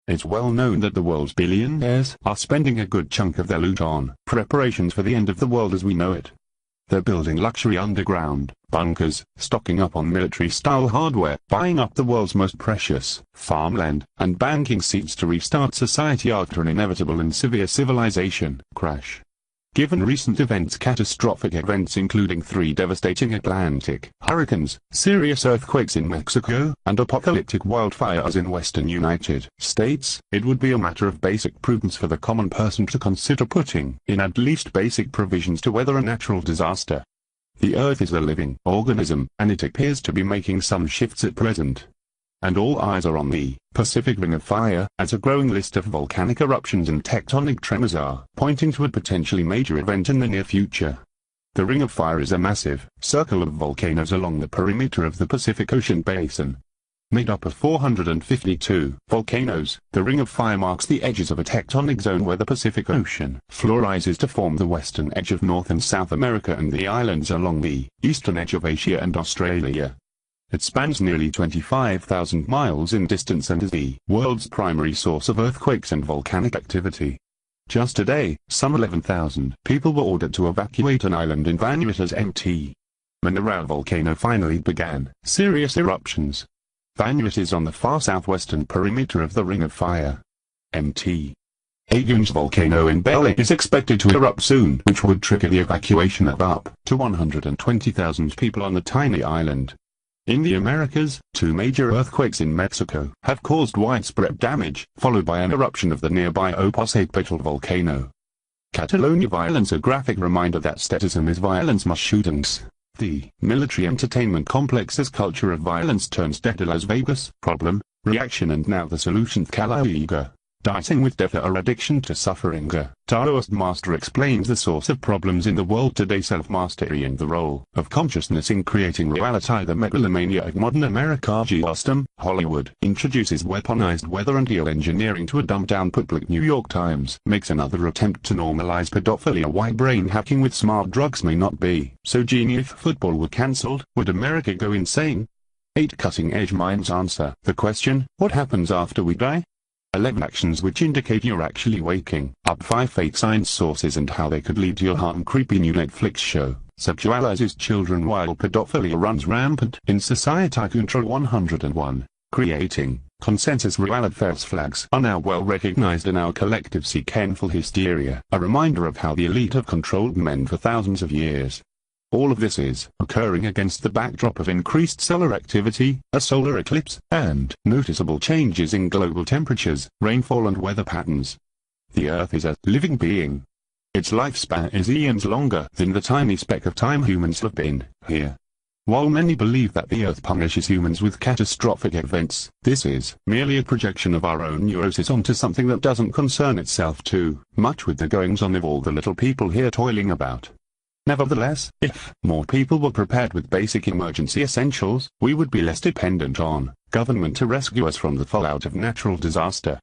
It's well known that the world's billionaires are spending a good chunk of their loot on preparations for the end of the world as we know it. They're building luxury underground bunkers, stocking up on military-style hardware, buying up the world's most precious farmland, and banking seeds to restart society after an inevitable and severe civilization crash. Given recent catastrophic events including 3 devastating Atlantic hurricanes, serious earthquakes in Mexico, and apocalyptic wildfires in western United States, it would be a matter of basic prudence for the common person to consider putting in at least basic provisions to weather a natural disaster. The Earth is a living organism, and it appears to be making some shifts at present. And all eyes are on the Pacific Ring of Fire, as a growing list of volcanic eruptions and tectonic tremors are pointing to a potentially major event in the near future. The Ring of Fire is a massive circle of volcanoes along the perimeter of the Pacific Ocean basin. Made up of 452 volcanoes, the Ring of Fire marks the edges of a tectonic zone where the Pacific Ocean floor rises to form the western edge of North and South America and the islands along the eastern edge of Asia and Australia. It spans nearly 25,000 miles in distance and is the world's primary source of earthquakes and volcanic activity. Just today, some 11,000 people were ordered to evacuate an island in Vanuatu's n.w.o volcano finally began serious eruptions. Vanuatu is on the far southwestern perimeter of the Ring of Fire. n.w.o volcano in Bali is expected to erupt soon, which would trigger the evacuation of up to 120,000 people on the tiny island. In the Americas, 2 major earthquakes in Mexico have caused widespread damage, followed by an eruption of the nearby Popocatépetl volcano. Catalonia violence, a graphic reminder that statism is violence mass shootings. The military entertainment complex's culture of violence turns dead to Las Vegas, problem, reaction and now the solution Caliga. Dieting with death or addiction to suffering. A Taoist master explains the source of problems in the world today: self-mastery and the role of consciousness in creating reality. The megalomania of modern America. Geostem, Hollywood, introduces weaponized weather and geoengineering to a dumbed-down public. New York Times makes another attempt to normalize pedophilia. Why brain hacking with smart drugs may not be so genius. If football were cancelled, would America go insane? 8 cutting-edge minds answer the question, what happens after we die? 11 actions which indicate you're actually waking up. 5 fake science sources and how they could lead to your harm. Creepy new Netflix show sexualizes children while pedophilia runs rampant in society. Control 101. Creating consensus. Reality. False flags are now well recognized in our collective sequential hysteria, a reminder of how the elite have controlled men for thousands of years. All of this is occurring against the backdrop of increased solar activity, a solar eclipse, and noticeable changes in global temperatures, rainfall and weather patterns. The Earth is a living being. Its lifespan is eons longer than the tiny speck of time humans have been here. While many believe that the Earth punishes humans with catastrophic events, this is merely a projection of our own neurosis onto something that doesn't concern itself too much with the goings-on of all the little people here toiling about. Nevertheless, if more people were prepared with basic emergency essentials, we would be less dependent on government to rescue us from the fallout of natural disaster.